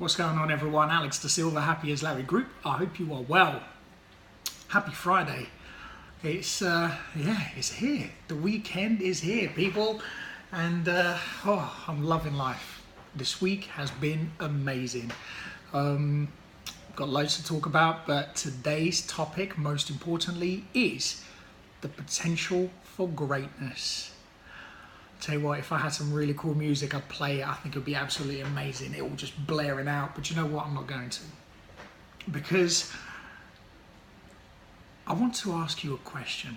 What's going on, everyone? Alex the Silver, Happy as Larry Group. I hope you are well. Happy Friday. It's it's here. The weekend is here, people, and I'm loving life. This week has been amazing. Got loads to talk about, but today's topic, most importantly, is the potential for greatness. Tell you what, if I had some really cool music, I'd play it. I think it would be absolutely amazing. It all just blaring out. But you know what? I'm not going to. Because I want to ask you a question.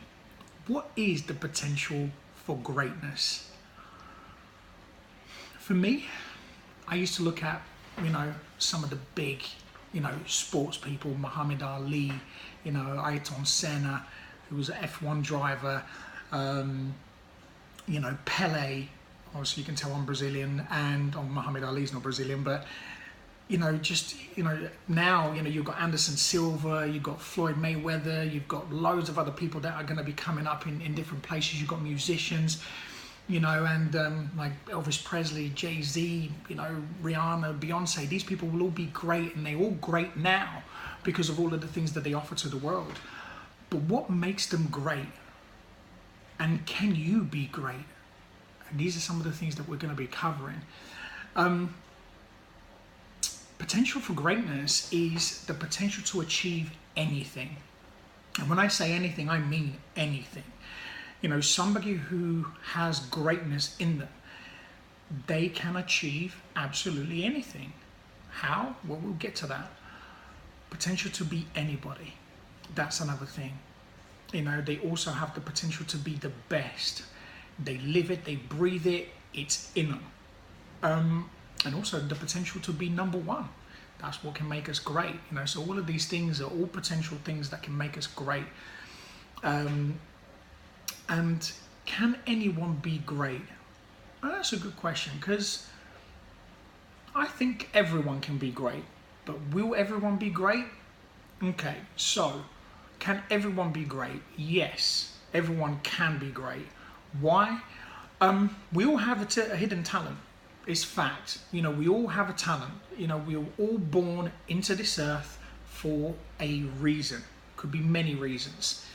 What is the potential for greatness? For me, I used to look at, some of the big, sports people, Muhammad Ali, Ayrton Senna, who was an F1 driver, Pele, obviously you can tell I'm Brazilian, and Muhammad Ali's not Brazilian, but now you've got Anderson Silva, you've got Floyd Mayweather, you've got loads of other people that are going to be coming up in different places. You've got musicians, and like Elvis Presley, Jay-Z, Rihanna, Beyonce. These people will all be great, and they're all great now because of all of the things that they offer to the world. But what makes them great? And can you be great? And these are some of the things that we're going to be covering. Potential for greatness is the potential to achieve anything. And when I say anything, I mean anything. Somebody who has greatness in them, they can achieve absolutely anything. How? Well, we'll get to that. Potential to be anybody. That's another thing. They also have the potential to be the best. They live it, they breathe it, it's in them. And also the potential to be number one. That's what can make us great. So all of these things are all potential things that can make us great. And can anyone be great? Well, that's a good question, because I think everyone can be great. But will everyone be great? Okay, so can everyone be great? Yes, everyone can be great. Why? We all have a hidden talent. It's fact. We all have a talent. We are all born into this earth for a reason. Could be many reasons.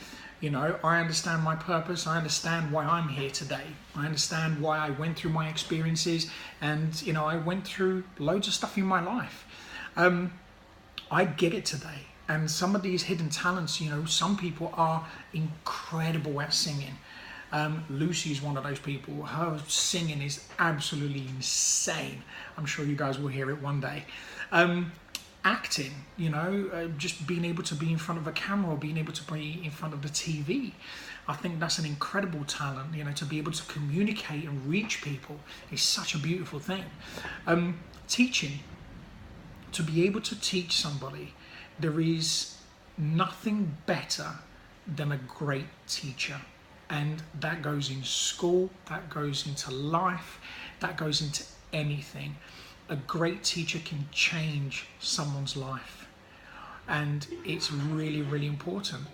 I understand my purpose. I understand why I'm here today. I understand why I went through my experiences, and I went through loads of stuff in my life. I get it today. And some of these hidden talents, some people are incredible at singing. Lucy is one of those people. Her singing is absolutely insane. I'm sure you guys will hear it one day. Acting, just being able to be in front of a camera, or being able to be in front of the TV. I think that's an incredible talent, to be able to communicate and reach people is such a beautiful thing. Teaching, to be able to teach somebody. There is nothing better than a great teacher. And that goes in school, that goes into life, that goes into anything. A great teacher can change someone's life. And it's really, really important.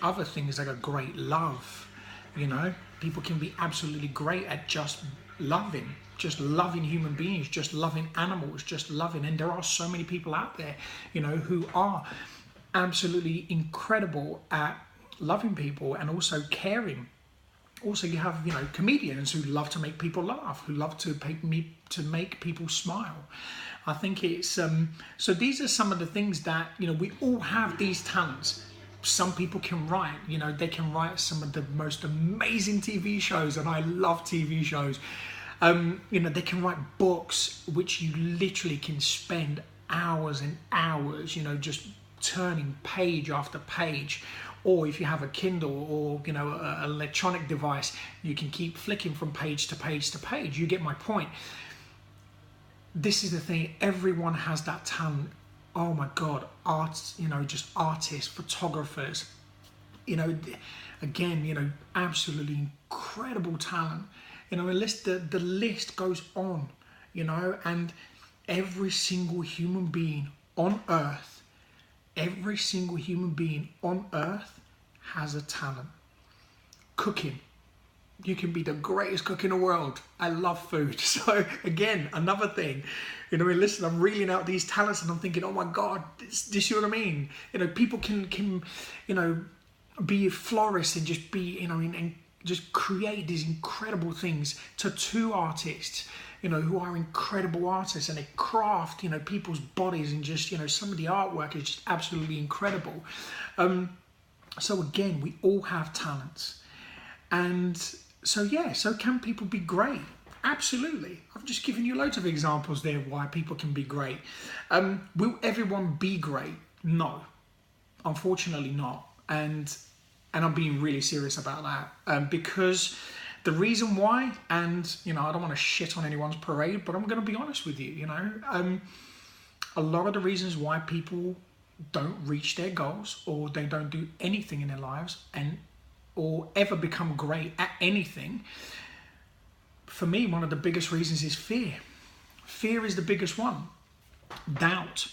Other things like a great love, people can be absolutely great at just loving human beings, just loving animals, just loving. And there are so many people out there, who are absolutely incredible at loving people and also caring. Also, you have, comedians who love to make people laugh, who love to make people smile. I think it's, so these are some of the things that, we all have these talents. Some people can write, they can write some of the most amazing TV shows, and I love TV shows. They can write books which you literally can spend hours and hours, just turning page after page. Or if you have a Kindle or, an electronic device, you can keep flicking from page to page to page. You get my point. This is the thing. Everyone has that talent. Oh my God, arts, just artists, photographers, again, absolutely incredible talent. The list goes on, and every single human being on earth, has a talent. Cooking, You can be the greatest cook in the world. I love food. So again, another thing, you know, listen, I'm reeling out these talents and I'm thinking, oh my God, this you know what I mean? You know, people can, you know, be florists and just be, you know, and just create these incredible things. To two artists, you know, who are incredible artists, and they craft, you know, people's bodies, and just, you know, some of the artwork is just absolutely incredible. So again, we all have talents. And so, yeah, so can people be great? Absolutely. I've just given you loads of examples there why people can be great. Will everyone be great? No, unfortunately not. And I'm being really serious about that, because the reason why, and, you know, I don't want to shit on anyone's parade, but I'm going to be honest with you, you know, a lot of the reasons why people don't reach their goals, or they don't do anything in their lives, or ever become great at anything, for me, one of the biggest reasons is fear. Fear is the biggest one. Doubt,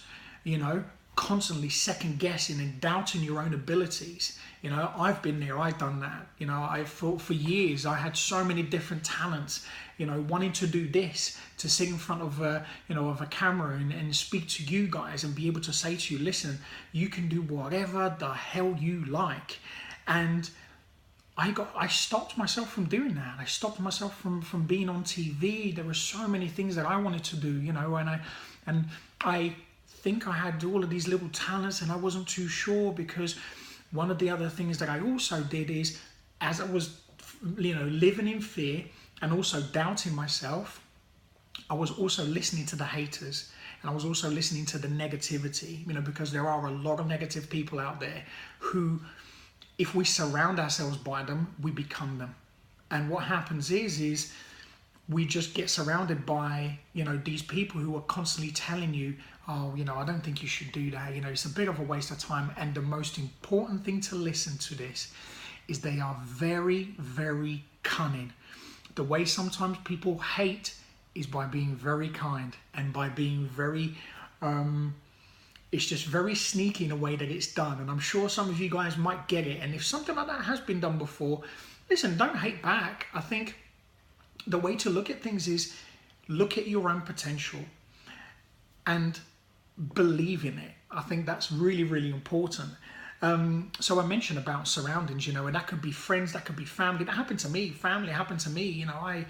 you know, constantly second guessing and doubting your own abilities. You know, I've been there, I've done that. You know, I thought for years I had so many different talents, you know, wanting to do this, to sit in front of a, you know, of a camera and speak to you guys and be able to say to you, listen, you can do whatever the hell you like. And I stopped myself from doing that. I stopped myself from being on TV. There were so many things that I wanted to do, you know, and I think I had all of these little talents, and I wasn't too sure, because one of the other things that I also did is, as I was, you know, living in fear and also doubting myself, I was also listening to the haters, and I was also listening to the negativity, you know, because there are a lot of negative people out there who, if we surround ourselves by them, we become them. And what happens is we just get surrounded by, you know, these people who are constantly telling you, oh, you know, I don't think you should do that. You know, it's a bit of a waste of time. And the most important thing to listen to this is they are very, very cunning. The way sometimes people hate is by being very kind, and by being very, it's just very sneaky in a way that it's done. And I'm sure some of you guys might get it. And if something like that has been done before, listen, don't hate back. I think the way to look at things is look at your own potential and believe in it. I think that's really, really important. So I mentioned about surroundings, you know, and that could be friends, that could be family. That happened to me. Family happened to me. You know, I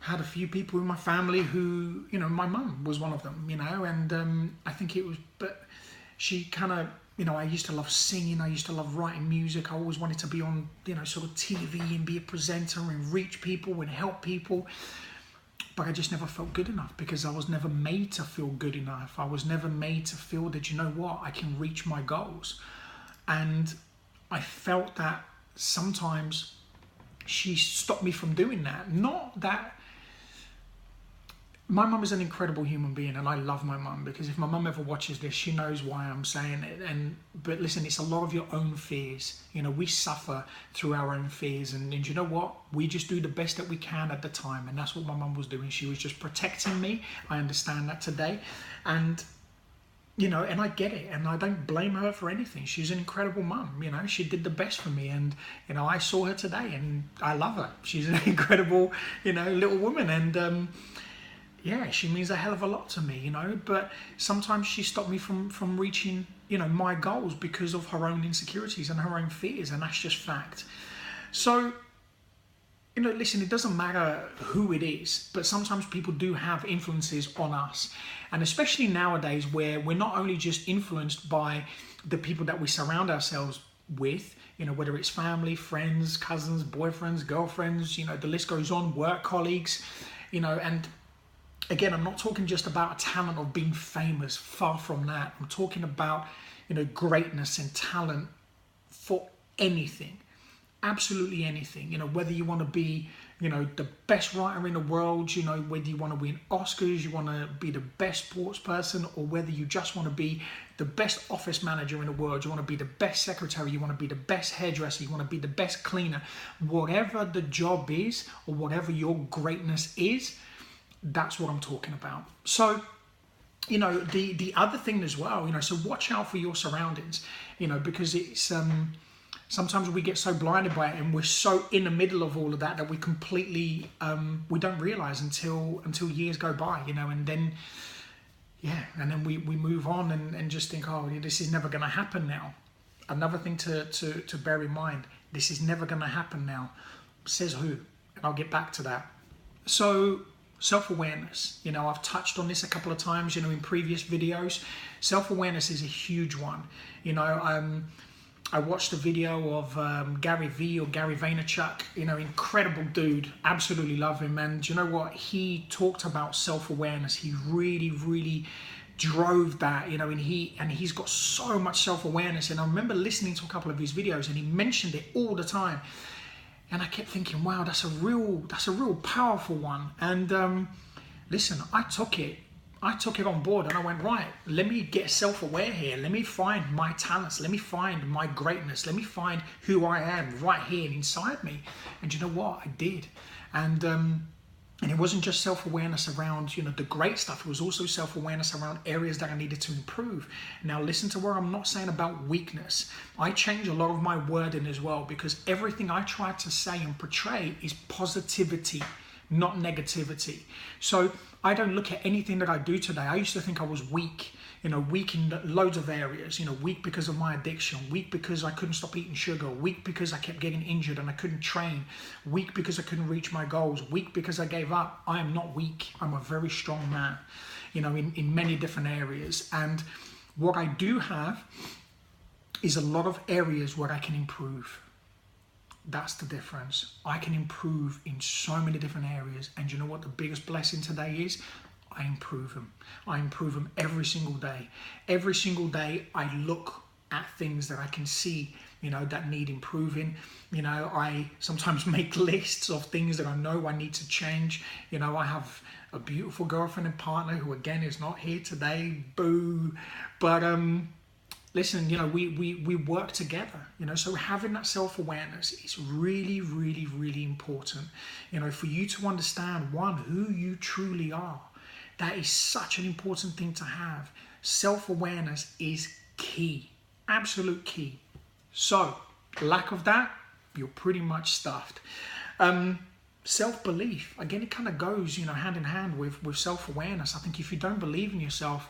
had a few people in my family who, you know, my mum was one of them, you know, and I think it was, but she kind of, you know, I used to love singing, I used to love writing music, I always wanted to be on, you know, sort of TV and be a presenter and reach people and help people, but I just never felt good enough, because I was never made to feel good enough. I was never made to feel that, you know what, I can reach my goals. And I felt that sometimes she stopped me from doing that. Not that, my mum is an incredible human being, and I love my mum, because if my mum ever watches this, she knows why I'm saying it. But listen, it's a lot of your own fears. You know, we suffer through our own fears, and you know what? We just do the best that we can at the time, and that's what my mum was doing. She was just protecting me. I understand that today, and you know, and I get it, and I don't blame her for anything. She's an incredible mum. You know, she did the best for me, and you know, I saw her today, and I love her. She's an incredible, you know, little woman, and yeah, she means a hell of a lot to me, you know, but sometimes she stopped me from reaching, you know, my goals because of her own insecurities and her own fears, and that's just fact. So, you know, listen, it doesn't matter who it is, but sometimes people do have influences on us, and especially nowadays, where we're not only just influenced by the people that we surround ourselves with, you know, whether it's family, friends, cousins, boyfriends, girlfriends, you know, the list goes on, work colleagues, you know, and again, I'm not talking just about a talent of being famous, far from that. I'm talking about, you know, greatness and talent for anything, absolutely anything. You know, whether you want to be, you know, the best writer in the world, you know, whether you want to win Oscars, you want to be the best sports person, or whether you just want to be the best office manager in the world, you want to be the best secretary, you want to be the best hairdresser, you want to be the best cleaner, whatever the job is, or whatever your greatness is, that's what I'm talking about. So, you know, the other thing as well, you know, so watch out for your surroundings, you know, because it's sometimes we get so blinded by it, and we're so in the middle of all of that that we completely we don't realize until years go by, you know, and then we move on and just think, oh, this is never going to happen now. Another thing to bear in mind, this is never going to happen now. Says who? And I'll get back to that. So self-awareness, you know, I've touched on this a couple of times, you know, in previous videos. Self-awareness is a huge one. You know, I watched a video of Gary V or Gary Vaynerchuk, you know, incredible dude, absolutely love him. And you know what? He talked about self-awareness. He really drove that, you know, and he's got so much self-awareness. And I remember listening to a couple of his videos, and he mentioned it all the time. And I kept thinking, wow, that's a real powerful one. And listen, I took it on board, and I went, right, let me get self-aware here. Let me find my talents. Let me find my greatness. Let me find who I am right here inside me. And you know what? I did. And it wasn't just self-awareness around, you know, the great stuff. It was also self-awareness around areas that I needed to improve. Now, listen to where I'm not saying about weakness. I change a lot of my wording as well, because everything I try to say and portray is positivity, not negativity. So I don't look at anything that I do today. I used to think I was weak, you know, weak in loads of areas, you know, weak because of my addiction, weak because I couldn't stop eating sugar, weak because I kept getting injured and I couldn't train, weak because I couldn't reach my goals, weak because I gave up. I am not weak. I'm a very strong man, you know, in many different areas. And what I do have is a lot of areas where I can improve. That's the difference. I can improve in so many different areas. And you know what the biggest blessing today is? I improve them. I improve them every single day. Every single day I look at things that I can see, you know, that need improving. You know, I sometimes make lists of things that I know I need to change. You know, I have a beautiful girlfriend and partner who again is not here today. Boo. But listen, you know, we work together, you know, so having that self-awareness is really important, you know, for you to understand, one, who you truly are. That is such an important thing to have. Self-awareness is key, absolute key. So, lack of that, you're pretty much stuffed. Self-belief, again, it kind of goes, you know, hand in hand with self-awareness. I think if you don't believe in yourself,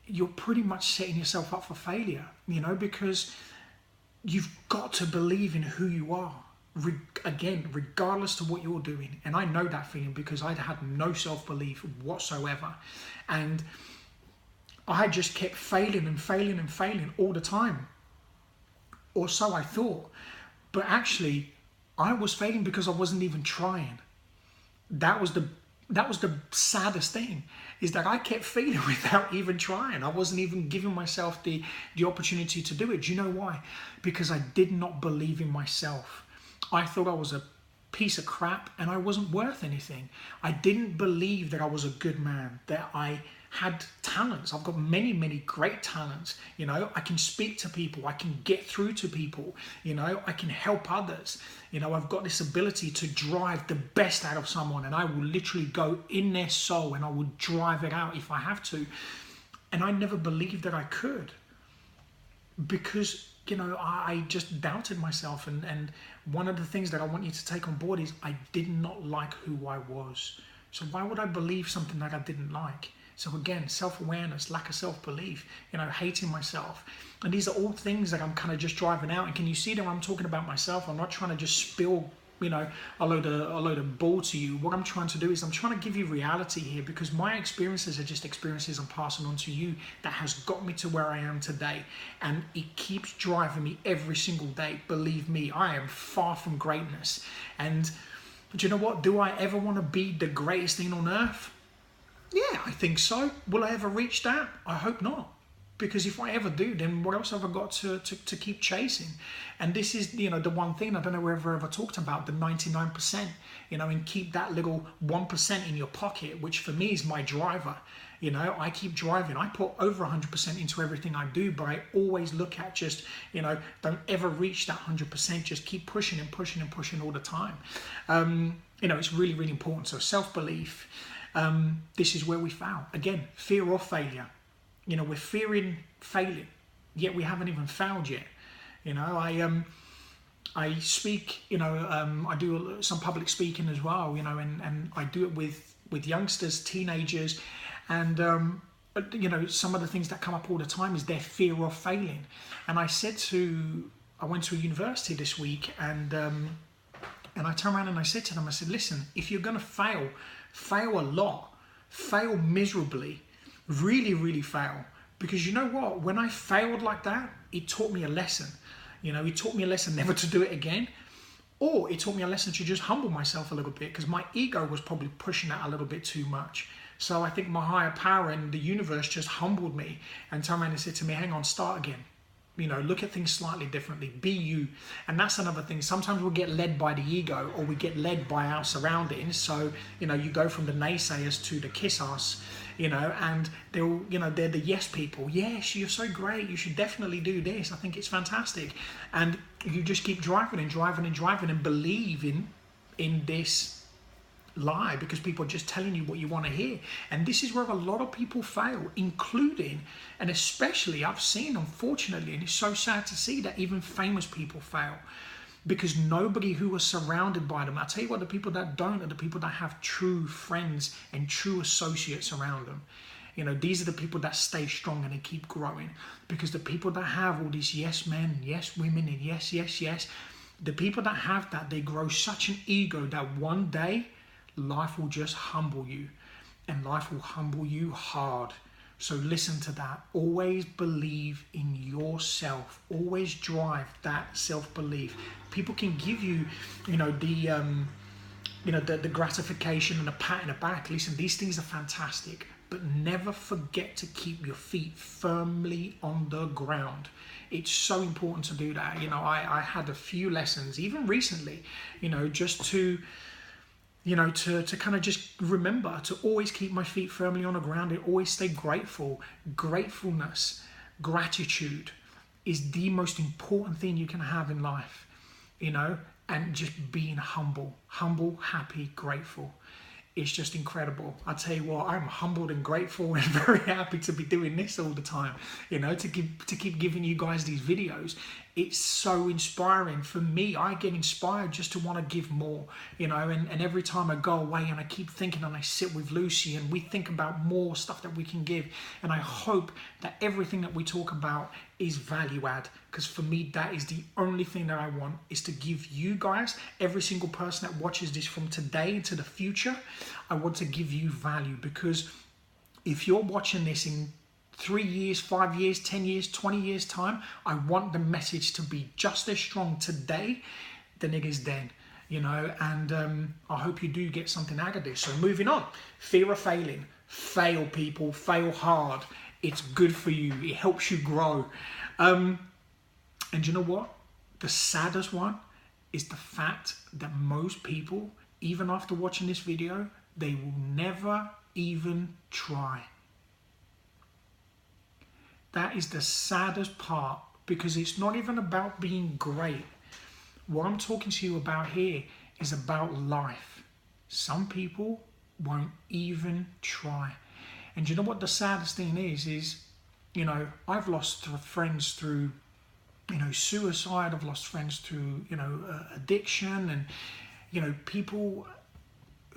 you're pretty much setting yourself up for failure, you know, because you've got to believe in who you are. Again, regardless to what you're doing. And I know that feeling because I had no self-belief whatsoever. And I just kept failing all the time. Or so I thought. But actually, I was failing because I wasn't even trying. That was the saddest thing, is that I kept failing without even trying. I wasn't even giving myself the opportunity to do it. Do you know why? Because I did not believe in myself. I thought I was a piece of crap and I wasn't worth anything. I didn't believe that I was a good man, that I had talents. I've got many great talents. You know, I can speak to people, I can get through to people, you know, I can help others. You know, I've got this ability to drive the best out of someone, and I will literally go in their soul and I will drive it out if I have to. And I never believed that I could, because, you know, I just doubted myself. And one of the things that I want you to take on board is I did not like who I was. So why would I believe something that I didn't like? So again, self-awareness, lack of self-belief, you know, hating myself. And these are all things that I'm kind of just driving out. And can you see that I'm talking about myself? I'm not trying to just spill, you know, a load of bull to you. What I'm trying to do is I'm trying to give you reality here, because my experiences are just experiences I'm passing on to you that has got me to where I am today. And it keeps driving me every single day. Believe me, I am far from greatness. And do you know what? Do I ever want to be the greatest thing on earth? Yeah, I think so. Will I ever reach that? I hope not. Because if I ever do, then what else have I got to keep chasing? And this is, you know, the one thing I don't know whether I ever talked about, the 99%, you know, and keep that little 1% in your pocket, which for me is my driver. You know, I keep driving. I put over 100% into everything I do, but I always look at just, you know, don't ever reach that 100%. Just keep pushing and pushing and pushing all the time. You know, it's really important. So self-belief. This is where we fail. Again, fear of failure. You know, we're fearing failing, yet we haven't even failed yet. You know, I speak, you know, I do some public speaking as well, you know, and I do it with youngsters, teenagers, and you know, some of the things that come up all the time is their fear of failing. And I went to a university this week, and I turned around and I said to them, I said, listen, if you're going to fail, fail a lot, fail miserably, really, really fail. Because you know what? When I failed like that, it taught me a lesson. You know, it taught me a lesson never to do it again. Or it taught me a lesson to just humble myself a little bit, because my ego was probably pushing that a little bit too much. So I think my higher power and the universe just humbled me and turned around and said to me, hang on, start again. You know, look at things slightly differently. Be you. And that's another thing. Sometimes we get led by the ego, or we get led by our surroundings. So, you know, you go from the naysayers to the kiss ass, you know, and they're the yes people. Yes, you're so great. You should definitely do this. I think it's fantastic. And you just keep driving and driving and driving and believe in this lie, because people are just telling you what you want to hear. And this is where a lot of people fail, including and especially, I've seen, unfortunately, and it's so sad to see, that even famous people fail, because nobody who was surrounded by them, I tell you what, the people that don't are the people that have true friends and true associates around them. You know, these are the people that stay strong and they keep growing, because the people that have all these yes men, yes women, and yes, the people that have that, they grow such an ego that one day life will just humble you, and life will humble you hard. So listen to that. Always believe in yourself. Always drive that self-belief. People can give you, you know, the gratification and a pat in the back. Listen, these things are fantastic, but never forget to keep your feet firmly on the ground. It's so important to do that. You know, I had a few lessons, even recently, you know, just to kind of just remember to always keep my feet firmly on the ground and always stay grateful. Gratefulness, gratitude is the most important thing you can have in life, you know, and just being humble, happy, grateful. It's just incredible. I tell you what, I'm humbled and grateful and very happy to be doing this all the time, you know, to keep giving you guys these videos. It's so inspiring for me. I get inspired just to want to give more, you know, and every time I go away and I keep thinking and I sit with Lucy and we think about more stuff that we can give. And I hope that everything that we talk about is value add, because for me, that is the only thing that I want, is to give you guys, every single person that watches this from today to the future, I want to give you value. Because if you're watching this in 3 years, 5 years, 10 years, 20 years time, I want the message to be just as strong today than it is then, you know, and I hope you do get something out of this. So moving on, fear of failing. Fail, people, fail hard. It's good for you. It helps you grow. And you know what? The saddest one is the fact that most people, even after watching this video, they will never even try. That is the saddest part, because it's not even about being great. What I'm talking to you about here is about life. Some people won't even try. And you know what the saddest thing is, you know, I've lost friends through, you know, suicide. I've lost friends through, you know, addiction, and, you know, people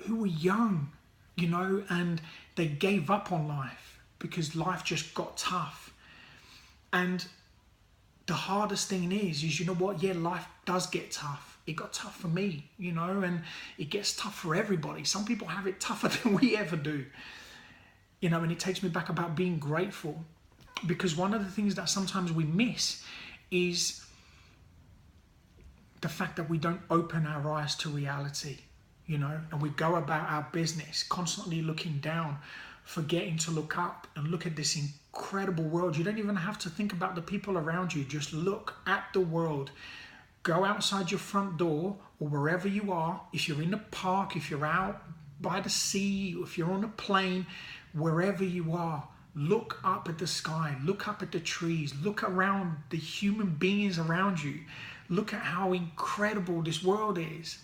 who were young, you know, and they gave up on life because life just got tough. And the hardest thing is, you know what? Yeah, life does get tough. It got tough for me, you know, and it gets tough for everybody. Some people have it tougher than we ever do. You know, and it takes me back about being grateful, because one of the things that sometimes we miss is the fact that we don't open our eyes to reality, you know, and we go about our business constantly looking down, forgetting to look up and look at this incredible world. You don't even have to think about the people around you. Just look at the world. Go outside your front door or wherever you are. If you're in the park, if you're out by the sea, if you're on a plane, wherever you are, look up at the sky, look up at the trees, look around the human beings around you. Look at how incredible this world is.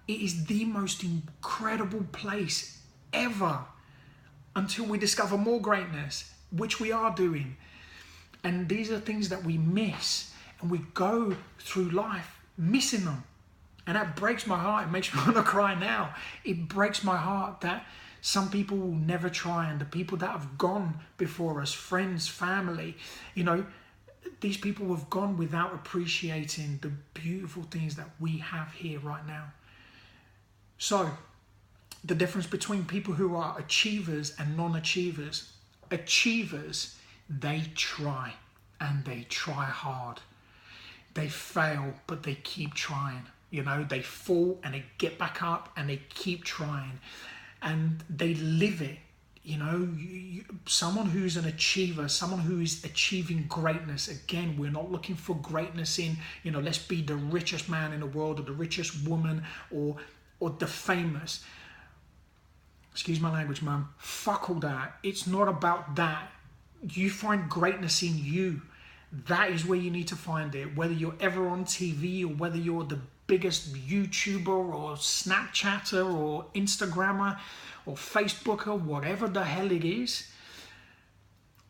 It is the most incredible place ever, until we discover more greatness, which we are doing. And these are things that we miss. And we go through life missing them. And that breaks my heart. It makes me want to cry now. It breaks my heart that some people will never try, and the people that have gone before us, friends, family, you know, these people have gone without appreciating the beautiful things that we have here right now. So, the difference between people who are achievers and non-achievers. Achievers, they try, and they try hard. They fail, but they keep trying. You know, they fall and they get back up and they keep trying. And they live it. You know, someone who's an achiever, someone who is achieving greatness. Again, we're not looking for greatness in, you know, let's be the richest man in the world or the richest woman or the famous. Excuse my language, mum. Fuck all that. It's not about that. You find greatness in you. That is where you need to find it. Whether you're ever on TV or whether you're the biggest YouTuber or Snapchatter or Instagrammer or Facebooker, whatever the hell it is,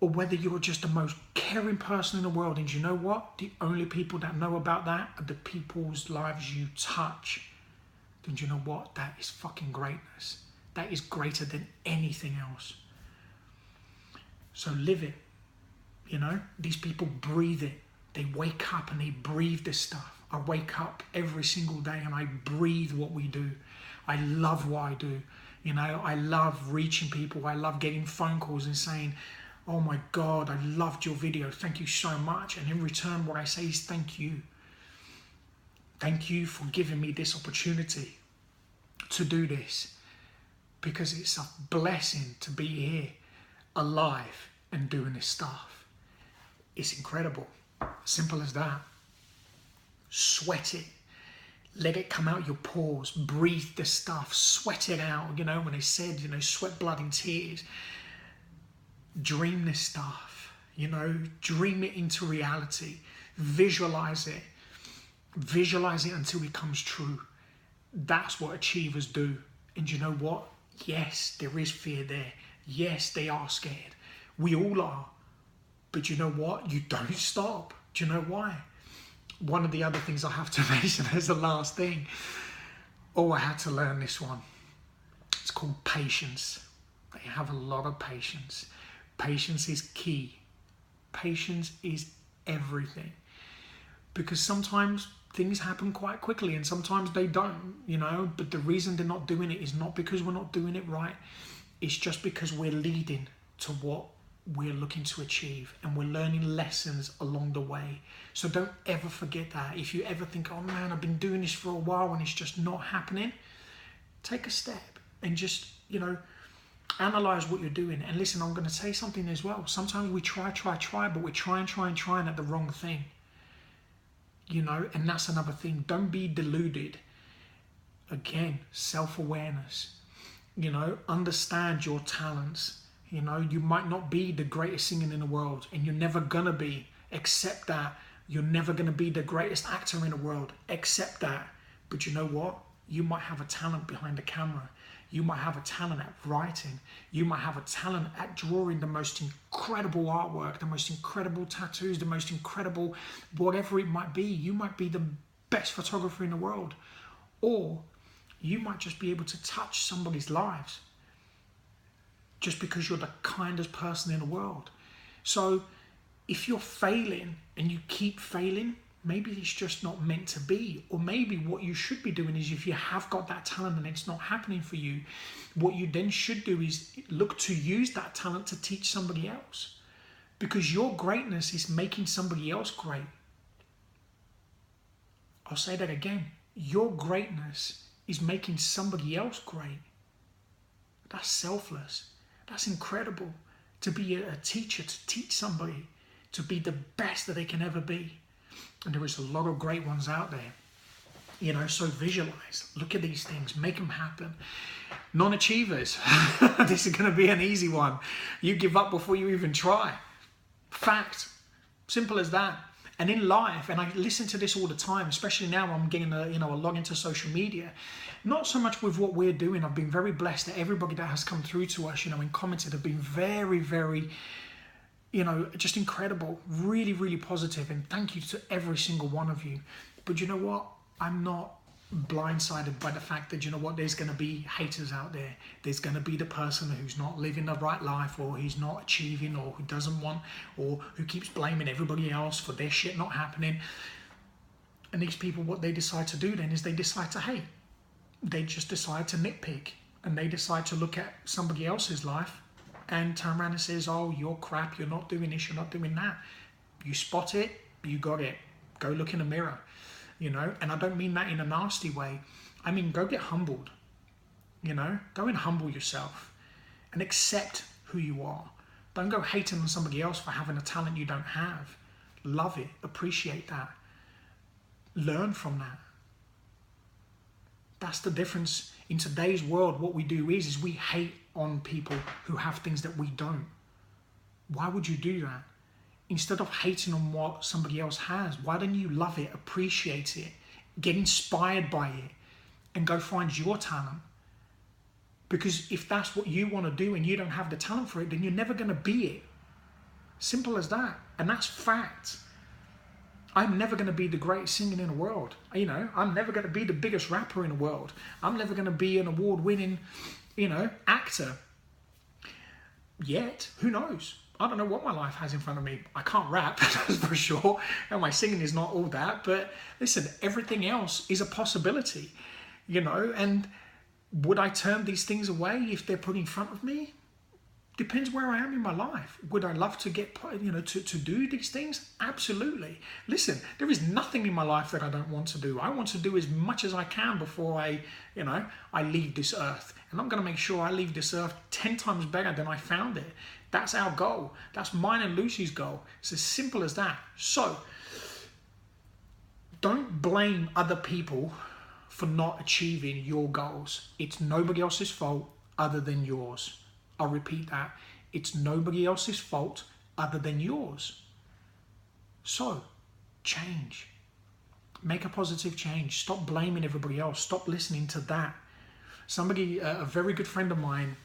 or whether you're just the most caring person in the world. And you know what? The only people that know about that are the people's lives you touch. Then you know what? That is fucking greatness. That is greater than anything else. So live it. You know, these people breathe it. They wake up and they breathe this stuff. I wake up every single day and I breathe what we do. I love what I do. You know, I love reaching people. I love getting phone calls and saying, oh my God, I loved your video. Thank you so much. And in return, what I say is thank you. Thank you for giving me this opportunity to do this, because it's a blessing to be here alive and doing this stuff. It's incredible. Simple as that. Sweat it. Let it come out your pores. Breathe the stuff. Sweat it out. You know, when they said, you know, sweat, blood and tears. Dream this stuff. You know, dream it into reality. Visualize it. Visualize it until it comes true. That's what achievers do. And you know what? Yes, there is fear there. Yes, they are scared. We all are. But you know what? You don't stop. Do you know why? One of the other things I have to mention as the last thing. Oh, I had to learn this one. It's called patience. They have a lot of patience. Patience is key. Patience is everything. Because sometimes things happen quite quickly and sometimes they don't, you know. But the reason they're not doing it is not because we're not doing it right. It's just because we're leading to what we're looking to achieve, and we're learning lessons along the way. So don't ever forget that. If you ever think, oh man, I've been doing this for a while and it's just not happening, take a step and just, you know, analyze what you're doing. And listen, I'm going to say something as well. Sometimes we try, but we're trying at the wrong thing. You know, and that's another thing. Don't be deluded. Again, self-awareness. You know, understand your talents. You know, you might not be the greatest singer in the world, and you're never gonna be. Accept that. You're never gonna be the greatest actor in the world. Accept that. But you know what? You might have a talent behind the camera. You might have a talent at writing. You might have a talent at drawing the most incredible artwork, the most incredible tattoos, the most incredible whatever it might be. You might be the best photographer in the world. Or you might just be able to touch somebody's lives just because you're the kindest person in the world. So if you're failing and you keep failing, maybe it's just not meant to be. Or maybe what you should be doing is, if you have got that talent and it's not happening for you, what you then should do is look to use that talent to teach somebody else. Because your greatness is making somebody else great. I'll say that again. Your greatness is making somebody else great. That's selfless. That's incredible. To be a teacher, to teach somebody to be the best that they can ever be. And there is a lot of great ones out there. You know, so visualize. Look at these things. Make them happen. Non-achievers. This is going to be an easy one. You give up before you even try. Fact. Simple as that. And in life, and I listen to this all the time, especially now I'm getting a lot into social media. Not so much with what we're doing. I've been very blessed that everybody that has come through to us, you know, and commented have been very, very just incredible, really, really positive, and thank you to every single one of you. But you know what? I'm not blindsided by the fact that, there's going to be haters out there. There's going to be the person who's not living the right life, or who's not achieving, or who doesn't want, or who keeps blaming everybody else for their shit not happening. And these people, what they decide to do then is they decide to hate. They just decide to nitpick, and they decide to look at somebody else's life and turn around and says, oh, you're crap, you're not doing this, you're not doing that. You spot it, you got it. Go look in the mirror, And I don't mean that in a nasty way. I mean, go get humbled, Go and humble yourself and accept who you are. Don't go hating on somebody else for having a talent you don't have. Love it, appreciate that. Learn from that. That's the difference. In today's world, what we do is we hate on people who have things that we don't. Why would you do that? Instead of hating on what somebody else has, why don't you love it, appreciate it, get inspired by it, and go find your talent? Because if that's what you want to do and you don't have the talent for it, then you're never going to be it. Simple as that. And that's fact. I'm never going to be the greatest singer in the world. I'm never going to be the biggest rapper in the world. I'm never going to be an award-winning, actor. Yet, who knows? I don't know what my life has in front of me. I can't rap, that's for sure. And my singing is not all that. But listen, everything else is a possibility, And would I turn these things away if they're put in front of me? Depends where I am in my life. Would I love to get, to do these things? Absolutely. Listen, there is nothing in my life that I don't want to do. I want to do as much as I can before I leave this earth. And I'm going to make sure I leave this earth 10 times better than I found it. That's our goal. That's mine and Lucy's goal. It's as simple as that. So, don't blame other people for not achieving your goals. It's nobody else's fault other than yours. I'll repeat that. It's nobody else's fault other than yours. So, change. Make a positive change. Stop blaming everybody else. Stop listening to that. Somebody, a very good friend of mine,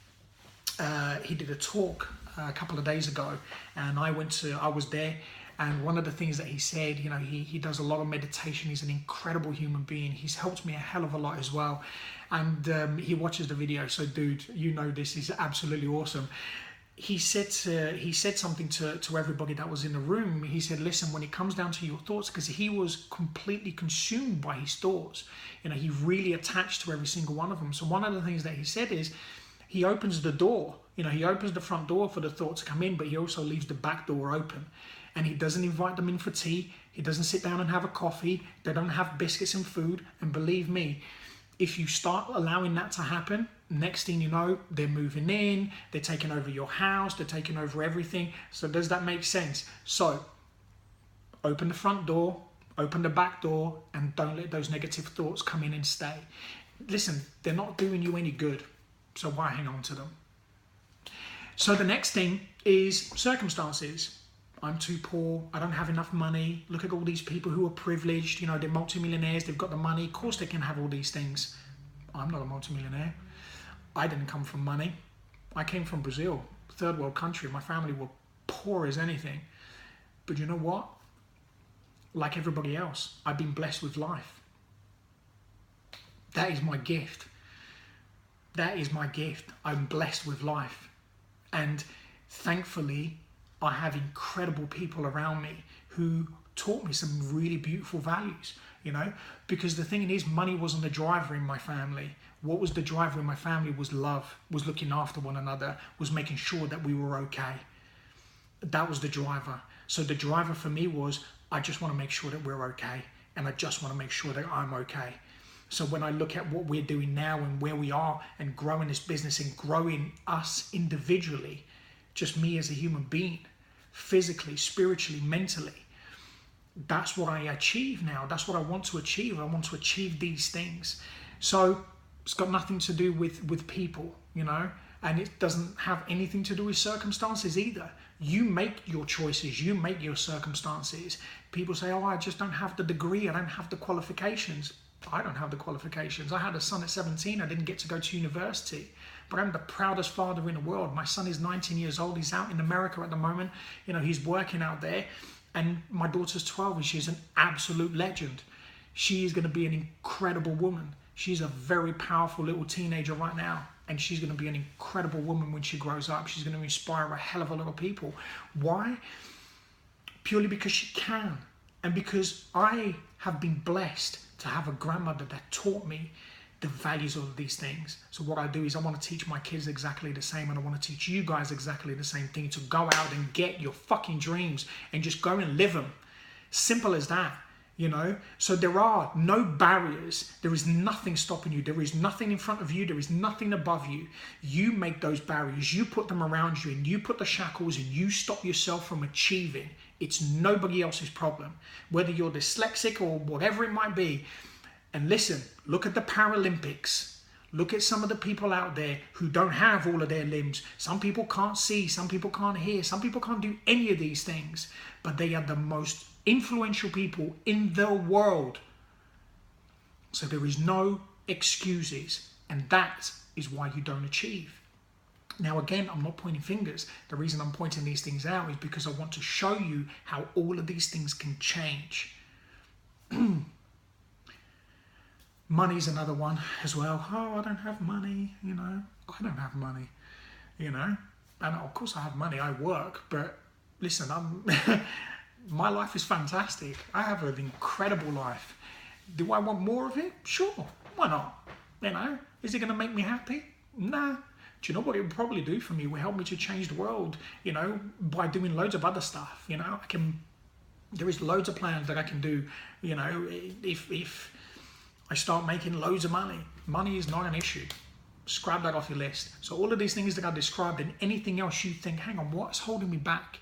he did a talk a couple of days ago, and I was there, and one of the things that he said, he does a lot of meditation. He's an incredible human being. He's helped me a hell of a lot as well. And he watches the video, so dude, this is absolutely awesome. He said something to everybody that was in the room. He said, listen, when it comes down to your thoughts, because he was completely consumed by his thoughts, he really attached to every single one of them. So one of the things that he said is, he opens the door, he opens the front door for the thought to come in, but he also leaves the back door open. And he doesn't invite them in for tea. He doesn't sit down and have a coffee. They don't have biscuits and food. And believe me, if you start allowing that to happen, next thing you know, they're moving in, they're taking over your house, they're taking over everything. So does that make sense? So open the front door, open the back door, and don't let those negative thoughts come in and stay. Listen, they're not doing you any good, so why hang on to them? So the next thing is circumstances. I'm too poor, I don't have enough money. Look at all these people who are privileged, they're multimillionaires, they've got the money. Of course they can have all these things. I'm not a multimillionaire. I didn't come from money. I came from Brazil, third world country. My family were poor as anything. But you know what? Like everybody else, I've been blessed with life. That is my gift. That is my gift. I'm blessed with life. And thankfully, I have incredible people around me who taught me some really beautiful values, because the thing is, money wasn't the driver in my family. What was the driver in my family was love, was looking after one another, was making sure that we were okay. That was the driver. So the driver for me was, I just want to make sure that we're okay, and I just want to make sure that I'm okay. So when I look at what we're doing now and where we are and growing this business and growing us individually, just me as a human being, physically, spiritually, mentally, that's what I achieve now. That's what I want to achieve. I want to achieve these things. So it's got nothing to do with people, and it doesn't have anything to do with circumstances either. You make your choices. You make your circumstances. People say, oh, I just don't have the degree. I don't have the qualifications. I don't have the qualifications. I had a son at 17. I didn't get to go to university. but I'm the proudest father in the world. My son is 19 years old. He's out in America at the moment. You know, he's working out there. And my daughter's 12 and she's an absolute legend. She is going to be an incredible woman. She's a very powerful little teenager right now. And she's going to be an incredible woman when she grows up. She's going to inspire a hell of a lot of people. Why? Purely because she can. And because I have been blessed to have a grandmother that taught me the values of these things. So what I do is I want to teach my kids exactly the same, and I want to teach you guys exactly the same thing, to go out and get your fucking dreams and just go and live them. Simple as that, you know? So there are no barriers. There is nothing stopping you. There is nothing in front of you. There is nothing above you. You make those barriers. You put them around you, and you put the shackles, and you stop yourself from achieving. It's nobody else's problem. Whether you're dyslexic or whatever it might be. And listen, look at the Paralympics. Look at some of the people out there who don't have all of their limbs. Some people can't see, some people can't hear, some people can't do any of these things. But they are the most influential people in the world. So there is no excuses. And that is why you don't achieve. Now again, I'm not pointing fingers. The reason I'm pointing these things out is because I want to show you how all of these things can change. Money's another one as well. Oh, I don't have money, you know. I don't have money, you know. And of course I have money, I work, but listen, my life is fantastic. I have an incredible life. Do I want more of it? Sure, why not? You know, is it gonna make me happy? Nah. Do you know what it would probably do for me? It would help me to change the world, you know, by doing loads of other stuff, you know. There is loads of plans that I can do, you know, if I start making loads of money. Money is not an issue. Scrap that off your list. So all of these things that I described, and anything else you think, hang on, what's holding me back?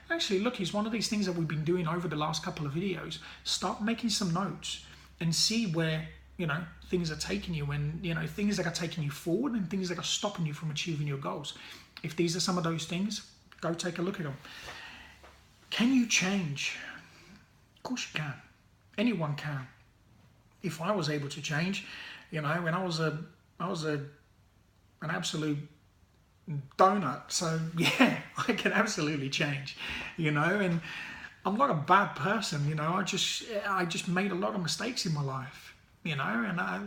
Actually, look, it's one of these things that we've been doing over the last couple of videos. Start making some notes and see where, you know, things are taking you, and, you know, things that are taking you forward and things that are stopping you from achieving your goals. If these are some of those things, go take a look at them. Can you change? Of course you can. Anyone can. If I was able to change, you know, when I was an absolute donut. So yeah, I can absolutely change, you know, and I'm not a bad person, you know. I just made a lot of mistakes in my life, you know,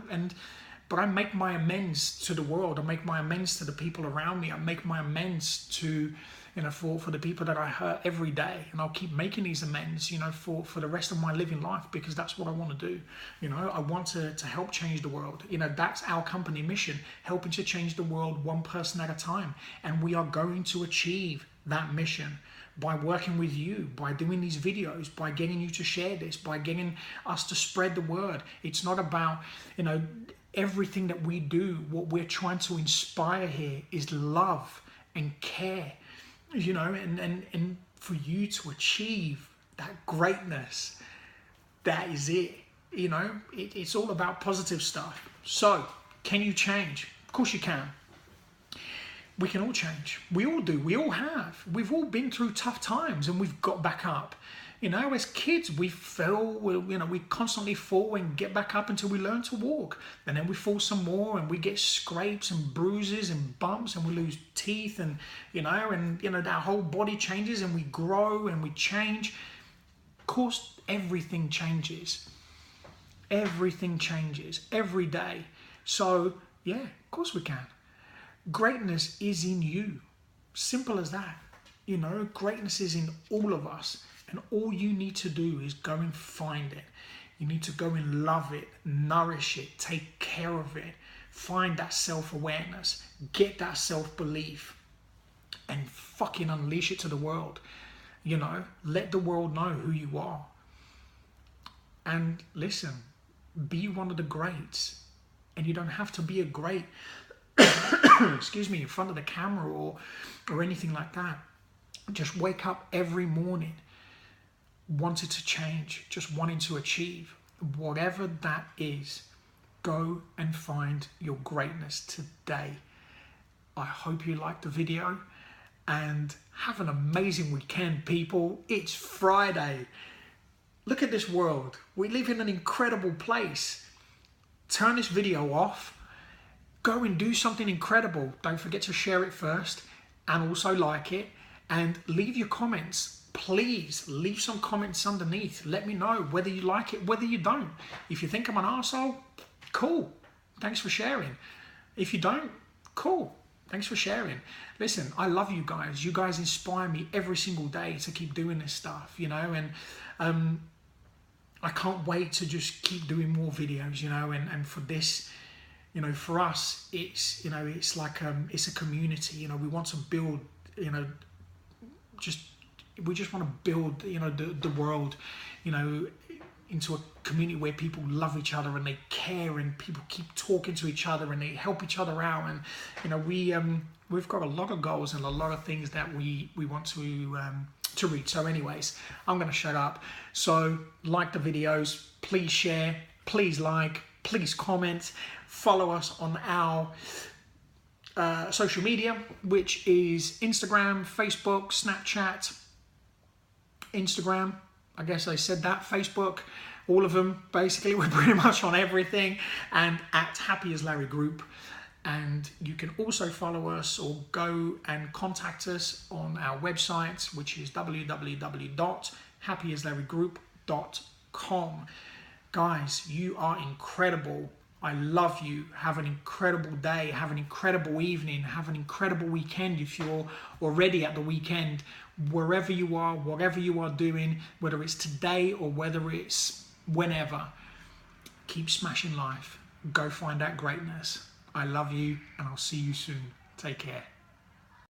but I make my amends to the world. I make my amends to the people around me. I make my amends to, you know, for the people that I hurt every day. And I'll keep making these amends, you know, for the rest of my living life, because that's what I want to do. You know, I want to help change the world. You know, that's our company mission, helping to change the world one person at a time. And we are going to achieve that mission by working with you, by doing these videos, by getting you to share this, by getting us to spread the word. It's not about, you know, everything that we do. What we're trying to inspire here is love and care. You know, and for you to achieve that greatness, that is it. You know, it's all about positive stuff. So, can you change? Of course you can. We can all change. We all do. We all have. We've all been through tough times and we've got back up. You know, as kids, we fell, you know, we constantly fall and get back up until we learn to walk. And then we fall some more and we get scrapes and bruises and bumps and we lose teeth and, you know, our whole body changes and we grow and we change. Of course, everything changes. Everything changes every day. So, yeah, of course we can. Greatness is in you. Simple as that. You know, greatness is in all of us. And all you need to do is go and find it. You need to go and love it, nourish it, take care of it. Find that self-awareness, get that self-belief, and fucking unleash it to the world. You know, let the world know who you are. And listen, be one of the greats. And you don't have to be a great, excuse me, in front of the camera or anything like that. Just wake up every morning wanting to change, just wanting to achieve. Whatever that is, go and find your greatness today. I hope you liked the video and have an amazing weekend, people. It's Friday. Look at this world. We live in an incredible place. Turn this video off go and do something incredible. Don't forget to share it first and also like it, and leave your comments. Please leave some comments underneath. Let me know whether you like it, whether you don't. If you think I'm an arsehole, cool. Thanks for sharing. If you don't, cool. Thanks for sharing. Listen, I love you guys. You guys inspire me every single day to keep doing this stuff, you know, and I can't wait to just keep doing more videos, you know, and for this, you know, for us, it's, you know, it's like, it's a community, you know, we want to build, you know, we just want to build, you know, the world, you know, into a community where people love each other and they care, and people keep talking to each other and they help each other out. And, you know, we've got a lot of goals and a lot of things that we want to reach. So anyways, I'm going to shut up. So like the videos, please share, please like, please comment, follow us on our social media, which is Instagram, Facebook, Snapchat, Instagram, I guess I said that, Facebook, all of them. Basically, we're pretty much on everything, and at Happy as Larry Group. And you can also follow us or go and contact us on our website, which is www.happyaslarrygroup.com. Guys, you are incredible. I love you. Have an incredible day. Have an incredible evening. Have an incredible weekend if you're already at the weekend. Wherever you are, whatever you are doing, whether it's today or whether it's whenever, keep smashing life. Go find that greatness. I love you, and I'll see you soon. Take care.